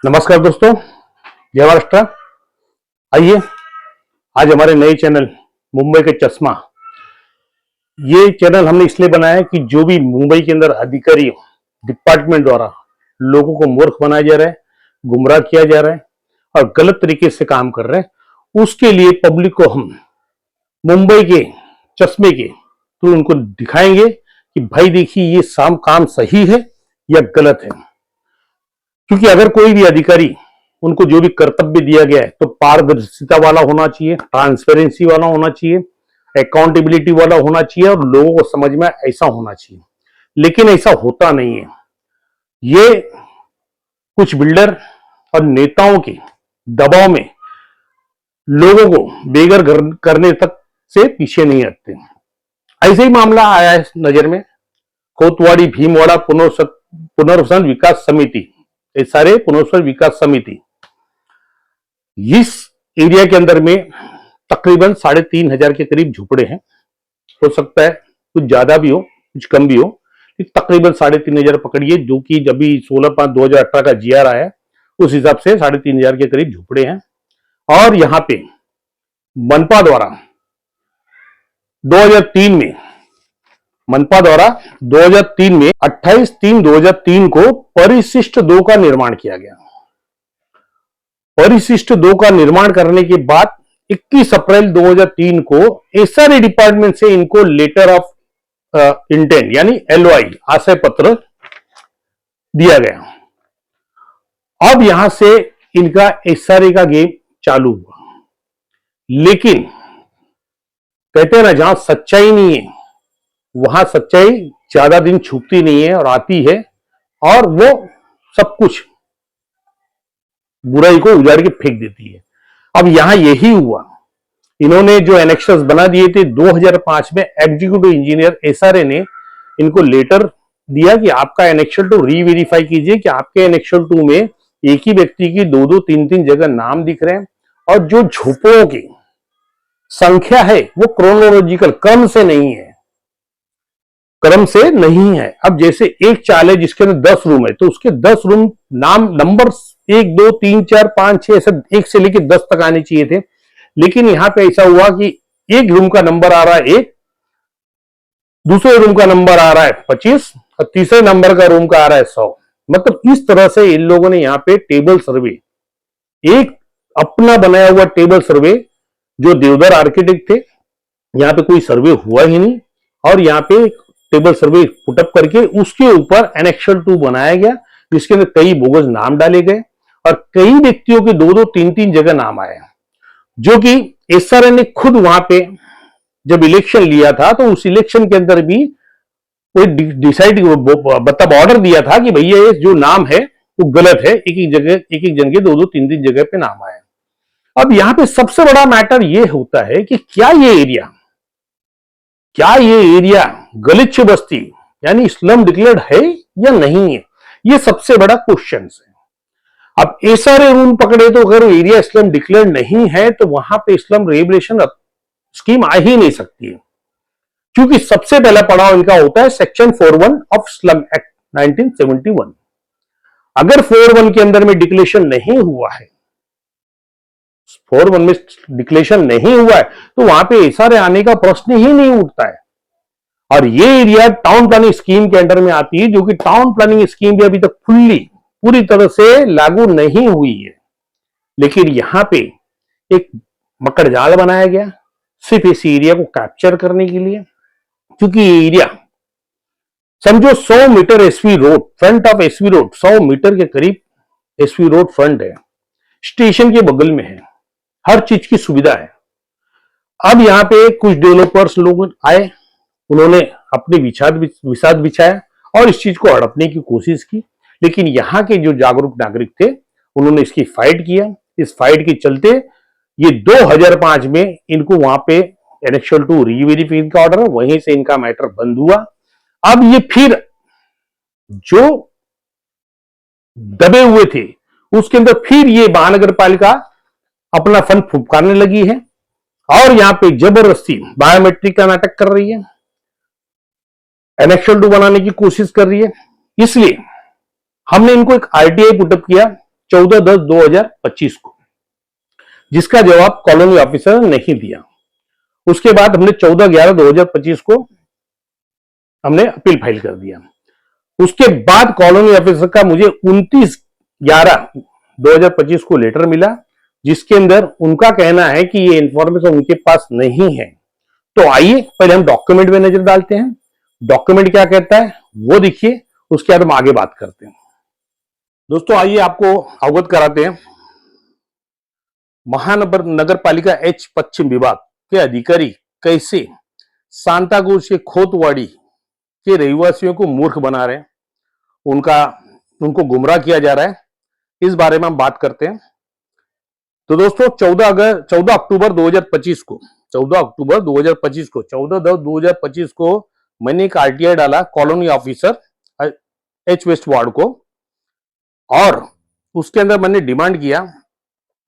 नमस्कार दोस्तों, जय महाराष्ट्र। आइए आज हमारे नए चैनल मुंबई के चश्मा, ये चैनल हमने इसलिए बनाया है कि जो भी मुंबई के अंदर अधिकारी डिपार्टमेंट द्वारा लोगों को मूर्ख बनाया जा रहा है, गुमराह किया जा रहा है और गलत तरीके से काम कर रहे हैं, उसके लिए पब्लिक को हम मुंबई के चश्मे के तो उनको दिखाएंगे कि भाई देखिए ये काम सही है या गलत है। क्योंकि अगर कोई भी अधिकारी उनको जो भी कर्तव्य दिया गया है तो पारदर्शिता वाला होना चाहिए, ट्रांसपेरेंसी वाला होना चाहिए, अकाउंटेबिलिटी वाला होना चाहिए और लोगों को समझ में ऐसा होना चाहिए। लेकिन ऐसा होता नहीं है। ये कुछ बिल्डर और नेताओं के दबाव में लोगों को बेघर करने तक से पीछे नहीं हटते। ऐसे ही मामला आया है नजर में, कोतवाड़ी भीमवाड़ा पुनर्वसन विकास समिति, ये सारे पुनर्वसन विकास समिति, इस एरिया के अंदर में तकरीबन 3,500 के करीब झुपड़े हैं। हो सकता है कुछ ज्यादा भी हो, कुछ कम भी हो, तकरीबन 3,500 पकड़िए, जो कि जब भी 16/5/2018 का जीआर आया उस हिसाब से 3,500 के करीब झुपड़े हैं। और यहां पे मनपा द्वारा 2003 में 28/3/2003 को परिशिष्ट 2 का निर्माण किया गया। परिशिष्ट 2 का निर्माण करने के बाद 21 अप्रैल 2003 को एसआरए डिपार्टमेंट से इनको लेटर ऑफ इंटेंट यानी एलओआई आशय पत्र दिया गया। अब यहां से इनका एसआरए का गेम चालू हुआ। लेकिन कहते हैं ना, जहां सच्चाई नहीं है वहां सच्चाई ज्यादा दिन छुपती नहीं है और आती है, और वो सब कुछ बुराई को उजाड़ के फेंक देती है। अब यहां यही हुआ। इन्होंने जो एनेक्शंस बना दिए थे 2005 में, एग्जीक्यूटिव इंजीनियर एसआरए ने इनको लेटर दिया कि आपका एनेक्शन 2 रीवेरीफाई कीजिए कि आपके एनेक्शन 2 में एक ही व्यक्ति की 2-2, 3-3 जगह नाम दिख रहे हैं और जो झोपड़ों की संख्या है वो क्रोनोलॉजिकल क्रम से नहीं है, अब जैसे एक चाल है जिसके अंदर 10 रूम है तो उसके 10 रूम नाम नंबर 1, 2, 3, 4, 5, 6 ऐसे 1 से लेकर 10 तक आने चाहिए थे। लेकिन यहां पे ऐसा हुआ कि एक रूम का नंबर आ रहा है 1, दूसरे रूम का नंबर आ रहा है 25 और तीसरे नंबर का रूम का आ रहा है 100। मतलब इस तरह से इन लोगों ने यहाँ पे टेबल सर्वे, एक अपना बनाया हुआ टेबल सर्वे, जो देवधर आर्किटेक्ट थे, यहाँ पे कोई सर्वे हुआ ही नहीं और यहाँ पे टेबल सर्वे पुटअप करके उसके ऊपर एनेक्शन 2 बनाया गया, जिसके अंदर कई बोगस नाम डाले गए और कई व्यक्तियों के 2-2, 3-3 जगह नाम आया, जो कि एसआरए ने खुद वहां पे जब इलेक्शन लिया था तो उस इलेक्शन के अंदर भी कोई डिसाइड मतलब ऑर्डर दिया था कि भैया ये जो नाम है वो गलत है, एक जन के 2-2, 3-3 जगह पे नाम आया। अब यहां पे सबसे बड़ा मैटर ये होता है कि क्या ये एरिया गलिच्छ बस्ती यानी स्लम डिक्लेयर्ड है या नहीं है, ये सबसे बड़ा क्वेश्चन है। अब एसआरए रूल पकड़े तो अगर एरिया स्लम डिक्लेयर्ड नहीं है तो वहां पे स्लम रेगुलेशन स्कीम आ ही नहीं सकती है, क्योंकि सबसे पहला पड़ाव इनका होता है सेक्शन 41 ऑफ स्लम एक्ट 1971। अगर 41 के अंदर में डिक्लेरेशन नहीं हुआ है, 41 में डिक्लेरेशन नहीं हुआ है तो वहां पे एसआरए आने का प्रश्न ही नहीं उठता है। और ये एरिया टाउन प्लानिंग स्कीम के अंडर में आती है, जो कि टाउन प्लानिंग स्कीम भी अभी तक पूरी तरह से लागू नहीं हुई है। लेकिन यहां पे एक मकड़ जाल बनाया गया सिर्फ इस एरिया को कैप्चर करने के लिए, क्योंकि ये एरिया समझो 100 metre SV road, front of SV road 100 metre के करीब एसवी रोड फ्रंट है, स्टेशन के बगल में है, हर चीज की सुविधा है। अब यहां पे कुछ डेवलपर्स लोग आए, उन्होंने अपनी विषाद बिछाया और इस चीज को हड़पने की कोशिश की, लेकिन यहाँ के जो जागरूक नागरिक थे उन्होंने इसकी फाइट किया। इस फाइट के चलते ये 2005 में इनको वहां पे एनेक्शन 2 रीवेरिफिकेशन का ऑर्डर है, वहीं से इनका मैटर बंद हुआ। अब ये फिर जो दबे हुए थे उसके अंदर फिर ये महानगर पालिका अपना फंड फुफकारने लगी है और यहां पे जबरदस्ती बायोमेट्रिक का नाटक कर रही है, एनेक्शन 2 बनाने की कोशिश कर रही है। इसलिए हमने इनको एक आरटीआई पुटअप किया 14/10/2025 को, जिसका जवाब कॉलोनी ऑफिसर ने नहीं दिया। उसके बाद हमने 14/11/2025 को हमने अपील फाइल कर दिया। उसके बाद कॉलोनी ऑफिसर का मुझे 29/11/2025 को लेटर मिला, जिसके अंदर उनका कहना है कि ये इंफॉर्मेशन उनके पास नहीं है। तो आइए पहले हम डॉक्यूमेंट में नजर डालते हैं, डॉक्यूमेंट क्या कहता है वो देखिए, उसके बाद हम आगे बात करते हैं। दोस्तों आइए आपको अवगत कराते हैं। महानगर नगर पालिका एच पश्चिम विभाग के अधिकारी कैसे सांताक्रूज के खोतवाड़ी के रहवासियों को मूर्ख बना रहे हैं, उनको गुमराह किया जा रहा है, इस बारे में हम बात करते हैं। तो दोस्तों 14 अक्टूबर 2025 को 14/10/2025 को मैंने एक आरटीआई डाला colony officer H west ward को, और उसके अंदर मैंने डिमांड किया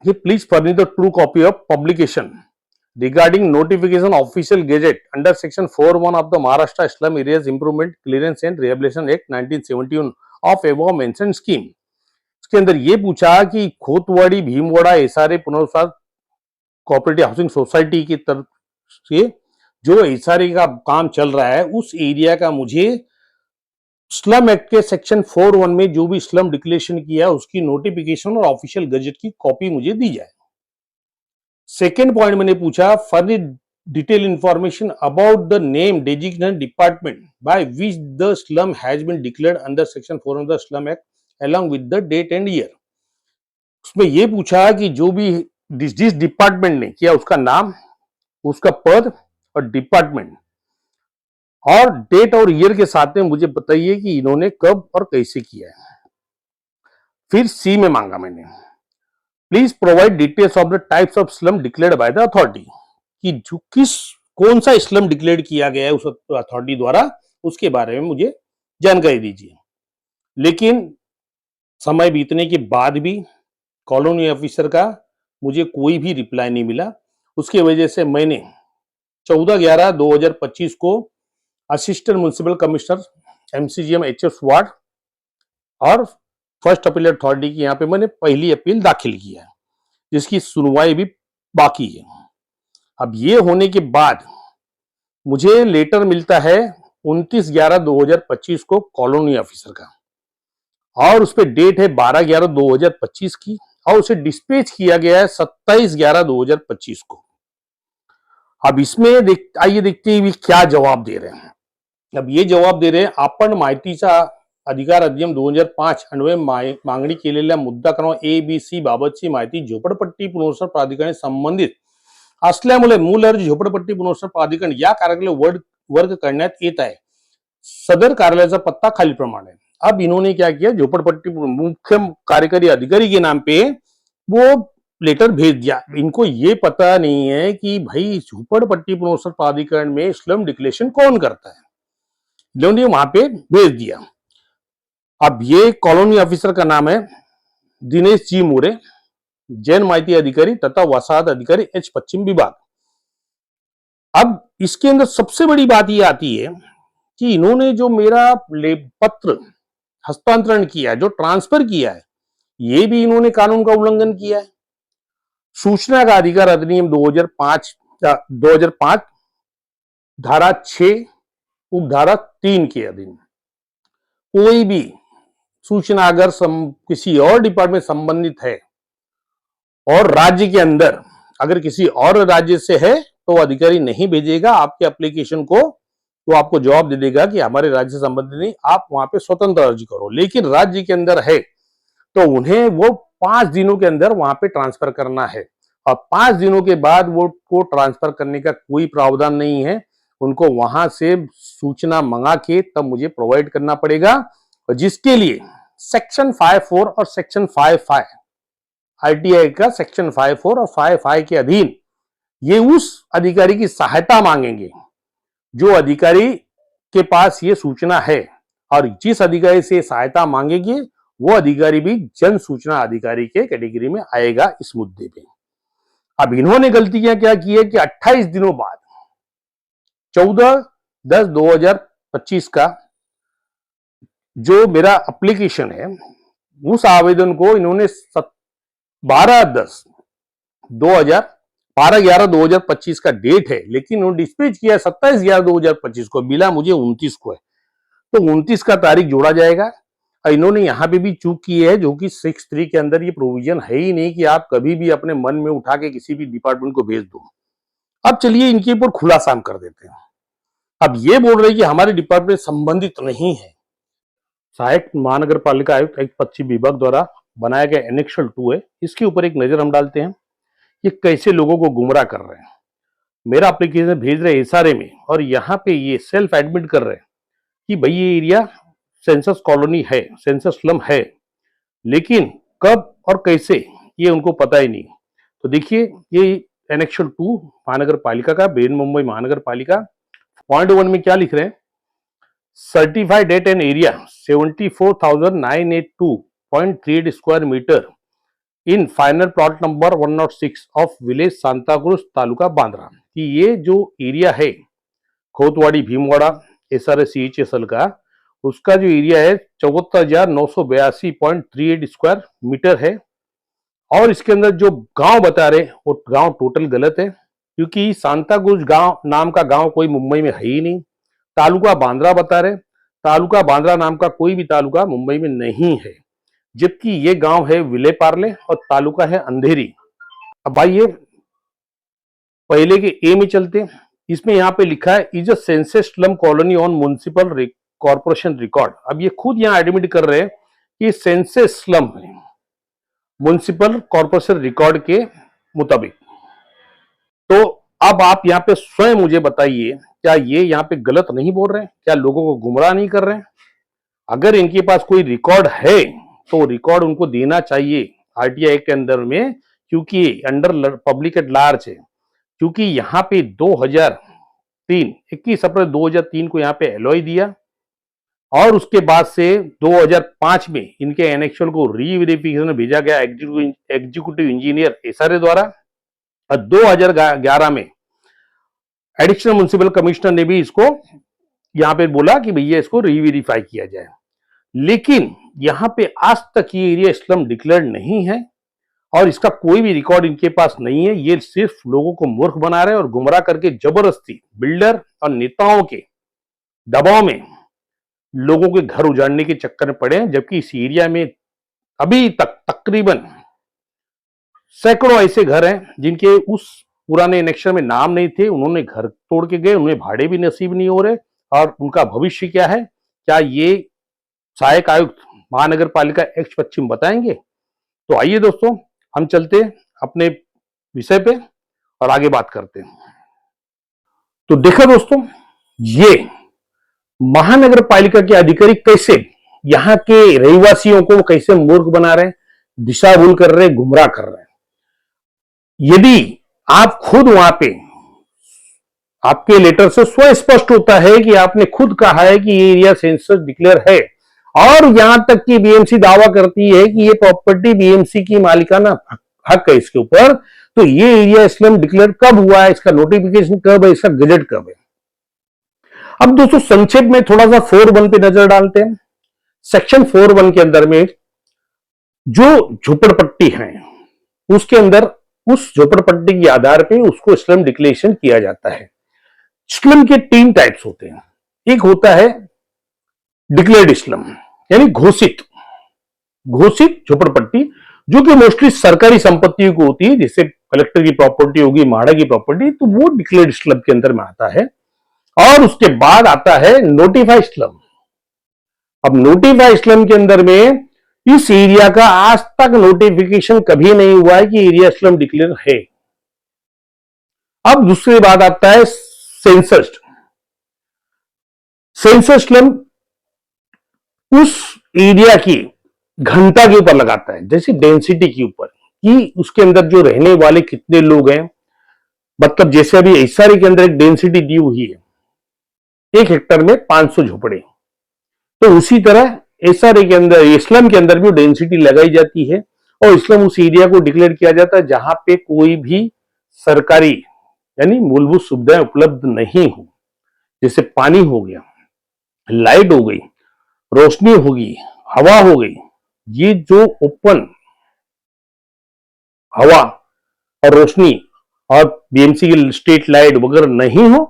कि please furnish the true copy of publication regarding notification official gazette under section 4(1) of the Maharashtra slum areas improvement clearance and rehabilitation act 1971 of above mentioned scheme. इसके अंदर यह पूछा कि खोतवाड़ी भीमवाड़ा एसआरए पुनर्वास कोऑपरेटिव हाउसिंग सोसाइटी की तरफ से जो एसआरए का काम चल रहा है, उस एरिया का मुझे स्लम एक्ट के सेक्शन 4(1) में जो भी स्लम डिक्लेरेशन किया है उसकी नोटिफिकेशन और ऑफिशियल गजेट की कॉपी मुझे दी जाए। सेकेंड पॉइंट मैंने पूछा, furnish detail information about the name designated department by which the slum has been declared under section 4 of the slum act along with the date and year। उसमें यह पूछा कि जो भी जिस डिपार्टमेंट ने किया उसका नाम, उसका पद और डिपार्टमेंट, और डेट और ईयर के साथ में मुझे बताइए कि इन्होंने कब और कैसे किया है। फिर सी में मांगा मैंने, please provide details of the types of slum declared by the authority, कि जो कौन सा स्लम डिक्लेयर किया गया है उस अथॉरिटी द्वारा, उसके बारे में मुझे जानकारी दीजिए। लेकिन समय बीतने के बाद भी कॉलोनी ऑफिसर का मुझे कोई भी रिप्लाई नहीं मिला। उसकी वजह से मैंने 14/11/2025 को assistant municipal commissioner MCGM HS ward और फर्स्ट अपील अथॉरिटी की यहाँ पे मैंने पहली अपील दाखिल किया है, जिसकी सुनवाई भी बाकी है। अब ये होने के बाद मुझे लेटर मिलता है 29/11/2025 को कॉलोनी ऑफिसर का, और उस पर डेट है 12/11/2025 की, और उसे डिस्पैच किया गया है 27/11/2025 को। अब इसमें आइए देखते हैं क्या जवाब दे रहे हैं। अब ये जवाब दे रहे हैं, आपण माहितीचा अधिकार अधिनियम 2005 अन्वये मागणी केलेल्या मुद्दा क्रमांक ABC बाबतची माहिती झोपडपट्टी पुनर्वसन प्राधिकरणाने संबंधित असल्यामुळे मूल अर्ज झोपडपट्टी पुनर्वसन प्राधिकरण या कार्यालयाला वर्ग करण्यात येत आहे। सदर कार्यालयाचा पत्ता खाली प्रमाणे। अब इन्होंने क्या किया, झोपड़पट्टी मुख्य कार्यकारी अधिकारी के नाम पे वो लेटर भेज दिया। इनको ये पता नहीं है कि भाई झोपड़पट्टी पुनर्वसन प्राधिकरण में स्लम डिक्लेरेशन कौन करता है, इन्होंने वहां पे भेज दिया। अब ये कॉलोनी ऑफिसर का नाम है दिनेश जी मोरे, जैन माहिती अधिकारी तथा वसाहत अधिकारी एच पश्चिम विभाग। अब इसके अंदर सबसे बड़ी बात ये आती है कि इन्होंने जो मेरा पत्र हस्तांतरण किया है, जो ट्रांसफर किया है, ये भी इन्होंने कानून का उल्लंघन किया है। सूचना का अधिकार अधिनियम 2005 धारा 6 उपधारा 3 के अधीन कोई भी सूचना अगर किसी और डिपार्टमेंट संबंधित है और राज्य के अंदर अगर किसी और राज्य से है तो अधिकारी नहीं भेजेगा आपके एप्लीकेशन को, तो आपको जवाब दे देगा कि हमारे राज्य से संबंधित नहीं, आप वहां पे स्वतंत्र अर्जी करो। लेकिन राज्य के अंदर है तो उन्हें वो 5 दिनों के अंदर वहां पे ट्रांसफर करना है, और 5 दिनों के बाद वो को ट्रांसफर करने का कोई प्रावधान नहीं है। उनको वहां से सूचना मंगा के तब मुझे प्रोवाइड करना पड़ेगा, और जिसके लिए सेक्शन 54 और सेक्शन 55 आरटीआई का सेक्शन 54 और 55 के अधीन ये उस अधिकारी की सहायता मांगेंगे जो अधिकारी के पास ये सूचना है, और जिस अधिकारी से सहायता मांगेगी वो अधिकारी भी जन सूचना अधिकारी के कैटेगरी में आएगा इस मुद्दे पे। अब इन्होंने गलतियां क्या की है कि 28 दिनों बाद 14/10/2025 का जो मेरा एप्लीकेशन है उस आवेदन को इन्होंने 12/11/2025 का डेट है, लेकिन उन्होंने डिस्पैच किया 27/11/2025 को, मिला मुझे 29 को है। तो 29 का तारीख जोड़ा जाएगा। और इन्होंने यहां पे भी चूक की है, जो कि 6(3) के अंदर ये प्रोविजन है ही नहीं कि आप कभी भी अपने मन में उठा के किसी भी डिपार्टमेंट को भेज दो। अब चलिए इनके ऊपर खुलासा हम कर देते हैं। अब ये बोल रहे हैं कि हमारे डिपार्टमेंट संबंधित नहीं है। सहायक महानगर पालिका आयुक्त एक्ट पश्चिम विभाग द्वारा बनाया गया एनेक्शल 2 है, इसके ऊपर एक नजर हम डालते हैं। ये कैसे लोगों को गुमराह कर रहे हैं। मेरा एप्लीकेशन भेज रहे एसआरए में, और यहाँ पे ये सेल्फ एडमिट कर रहे हैं कि भाई ये एरिया सेंसस कॉलोनी है, सेंसस स्लम है, लेकिन कब और कैसे ये उनको पता ही नहीं। तो देखिए ये एनेक्शल 2 महानगर पालिका का, बृहन मुंबई महानगर पालिका, पॉइंट 1 में क्या लिख रहे हैं, certified at an area 74,982.38 square metre in final plot number 106 of village Santacruz taluka Bandra. कि ये जो एरिया है खोतवाड़ी भीमवाड़ा SRA-CHSL का, उसका जो एरिया है 74,982.38 स्क्वायर मीटर है। और इसके अंदर जो गांव बता रहे वो गांव टोटल गलत है, क्योंकि सांताक्रूज गांव नाम का गांव कोई मुंबई में है ही नहीं। तालुका बांद्रा बता रहे, तालुका बांद्रा नाम का कोई भी तालुका मुंबई में नहीं है, जबकि ये गांव है विले पार्ले और तालुका है अंधेरी। अब आइए पहले के ए में चलते हैं। इसमें यहाँ पे लिखा है is a census slum colony on municipal corporation record. अब ये खुद यहाँ एडमिट कर रहे हैं कि सेंसस स्लम है म्युनिसिपल कॉर्पोरेशन रिकॉर्ड के मुताबिक। तो अब आप यहाँ पे स्वयं मुझे बताइए, क्या ये यहाँ पे गलत नहीं बोल रहे हैं? क्या लोगों को गुमराह नहीं कर रहे हैं? अगर इनके पास कोई रिकॉर्ड है तो रिकॉर्ड उनको देना चाहिए आरटीआई के अंदर में, क्योंकि अंडर पब्लिक एट लार्ज है। क्योंकि यहाँ पे 2003 21 अप्रैल 2003 को यहाँ पे एलओआई दिया, और उसके बाद से 2005 में इनके एनेक्शल को रीवेरिफिकेशन भेजा गया एग्जीक्यूटिव इंजीनियर एसआरए द्वारा, और 2011 में एडिशनल म्युनिसिपल कमिश्नर ने भी इसको यहाँ पे बोला कि भैया इसको रीवेरीफाई किया जाए। लेकिन यहाँ पे आज तक ये एरिया स्लम डिक्लेयर्ड नहीं है, और इसका कोई भी रिकॉर्ड इनके पास नहीं है। ये सिर्फ लोगों को मूर्ख बना रहे हैं और गुमराह करके जबरदस्ती बिल्डर और नेताओं के दबाव में लोगों के घर उजाड़ने के चक्कर में पड़े हैं। जबकि इस एरिया में अभी तक तकरीबन सैकड़ों ऐसे घर हैं जिनके उस पुराने एनेक्शन में नाम नहीं थे, उन्होंने घर तोड़ के गए, उन्हें भाड़े भी नसीब नहीं हो रहे, और उनका भविष्य क्या है, क्या ये सहायक आयुक्त महानगर पालिका एक्ट पश्चिम बताएंगे? तो आइए दोस्तों हम चलते अपने विषय पे और आगे बात करते हैं। तो देखा दोस्तों, ये महानगर पालिका के अधिकारी कैसे यहाँ के रहवासियों को कैसे मूर्ख बना रहे हैं, दिशा भूल कर रहे हैं, गुमराह कर रहे हैं। यदि आप खुद वहां पे आपके लेटर से स्पष्ट होता है कि आपने खुद कहा है कि ये एरिया सेंसस डिक्लेयर है, और यहां तक कि बीएमसी दावा करती है कि ये प्रॉपर्टी बीएमसी की मालिकाना हक है इसके ऊपर, तो ये एरिया स्लम डिक्लेयर कब हुआ है, इसका नोटिफिकेशन कब है, इसका गजट कब है? अब दोस्तों संक्षेप में थोड़ा सा 4(1) पे नजर डालते हैं। सेक्शन 4(1) के अंदर में जो झोपड़पट्टी है उसके अंदर उस झोपड़पट्टी के आधार पे उसको स्लम डिक्लेरेशन किया जाता है। स्लम के 3 टाइप्स होते हैं। एक होता है डिक्लेयर्ड स्लम, यानी घोषित झोपड़पट्टी, जो कि मोस्टली सरकारी संपत्ति को होती है, जैसे कलेक्टर की प्रॉपर्टी होगी, म्हाडा की प्रॉपर्टी, तो वो डिक्लेयर्ड स्लम के अंदर में आता है। और उसके बाद आता है नोटिफाइड स्लम। अब नोटिफाइड स्लम के अंदर में इस एरिया का आज तक नोटिफिकेशन कभी नहीं हुआ है कि एरिया स्लम डिक्लेयर है। अब दूसरी बात आता है सेंसस स्लम। उस एरिया की घनता के ऊपर लगाता है, जैसे डेंसिटी के ऊपर, कि उसके अंदर जो रहने वाले कितने लोग हैं। मतलब जैसे अभी एसआरए के अंदर एक डेंसिटी दी हुई है, 1 हेक्टेयर में 500 झोपड़े, तो उसी तरह एसआरए के अंदर इस्लाम के अंदर भी डेंसिटी लगाई जाती है, और इस्लाम उस एरिया को डिक्लेयर किया जाता है जहां पे कोई भी सरकारी यानी मूलभूत सुविधाएं उपलब्ध नहीं हो, जैसे पानी हो गया, लाइट हो गई, रोशनी होगी, हवा हो गई, ये जो ओपन हवा और रोशनी और बीएमसी की स्ट्रीट लाइट वगैरह नहीं हो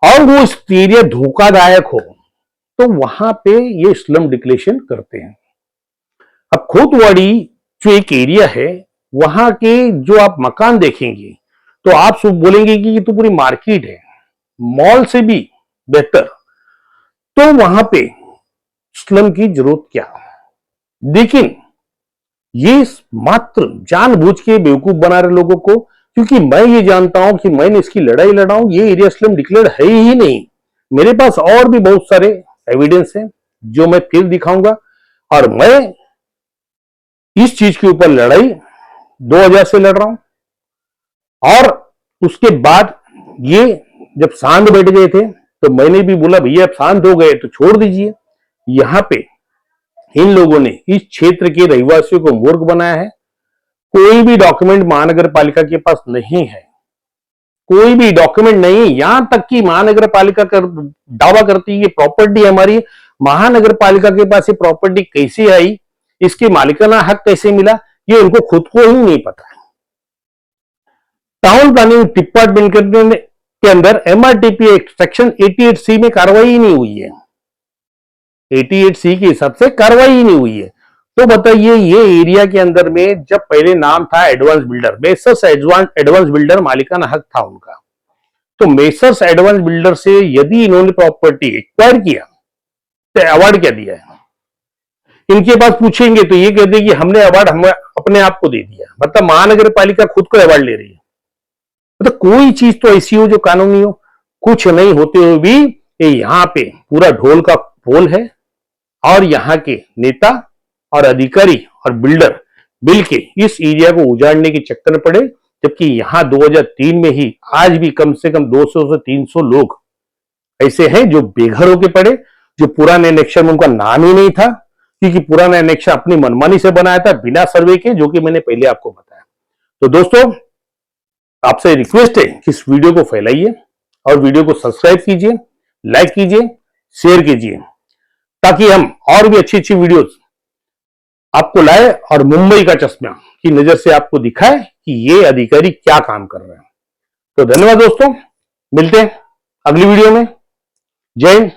और वो एरिया धोखादायक हो, तो वहां पे ये स्लम डिक्लेरेशन करते हैं। अब खोतवाड़ी जो एक एरिया है, वहां के जो आप मकान देखेंगे तो आप बोलेंगे कि ये तो पूरी मार्केट है, मॉल से भी बेहतर। तो वहां पे स्लम की जरूरत क्या? लेकिन ये मात्र जानबूझ के बेवकूफ बना रहे लोगों को, क्योंकि मैं ये जानता हूं कि मैंने इसकी लड़ाई लड़ा हूं, ये एरिया स्लम डिक्लेयर है ही नहीं। मेरे पास और भी बहुत सारे एविडेंस हैं जो मैं फिर दिखाऊंगा, और मैं इस चीज के ऊपर लड़ाई 2000 से लड़ रहा हूं। और उसके बाद ये जब शांत बैठ गए थे तो मैंने भी बोला भैया अब शांत हो गए तो छोड़ दीजिए। यहां पे इन लोगों ने इस क्षेत्र के रहवासियों को मूर्ख बनाया है। कोई भी डॉक्यूमेंट महानगर पालिका के पास नहीं है, कोई भी डॉक्यूमेंट नहीं। यहां तक कि महानगर पालिका कर दावा करती है ये प्रॉपर्टी हमारी। महानगर पालिका के पास ये प्रॉपर्टी कैसे आई, इसके मालिकाना हक कैसे मिला, ये इनको खुद को ही नहीं पता है। टाउन प्लानिंग डिपार्टमेंट के अंदर एमआरटीपी एक्ट सेक्शन 88C में कार्रवाई नहीं हुई है। 88C के हिसाब से कार्रवाई नहीं हुई है। तो बताइए, ये एरिया के अंदर में जब पहले नाम था advance builder, messrs advance builder मालिकाना हक था उनका, तो मेसर्स एडवांस बिल्डर से यदि इन्होंने प्रॉपर्टी एक्वायर किया तो अवार्ड क्या दिया है? इनके पास पूछेंगे तो ये कहते हैं कि हमने अवार्ड हम अपने आप को दे दिया। मतलब महानगर पालिका खुद को अवार्ड ले रही है। मतलब कोई चीज तो ऐसी हो जो कानूनी हो, कुछ नहीं होते हुए भी ये यहाँ पे पूरा ढोल का पोल है, और यहाँ के नेता और अधिकारी और बिल्डर मिलके इस एरिया को उजाड़ने के चक्कर में पड़े। जबकि यहाँ 2003 में ही आज भी कम से कम 200 से 300 लोग ऐसे हैं जो बेघर होके पड़े, जो पुराने एनेक्शन में उनका नाम ही नहीं था, क्योंकि पुराना एनेक्शन अपनी मनमानी से बनाया था बिना सर्वे के, जो कि मैंने पहले आपको बताया। तो दोस्तों, आपसे रिक्वेस्ट है कि इस वीडियो को फैलाइए और वीडियो को सब्सक्राइब कीजिए, लाइक कीजिए, शेयर कीजिए, ताकि हम और भी अच्छी अच्छी वीडियोस आपको लाए और मुंबई का चश्मा की नजर से आपको दिखाए कि ये अधिकारी क्या काम कर रहे हैं। तो धन्यवाद दोस्तों, मिलते हैं अगली वीडियो में। जय हिंद।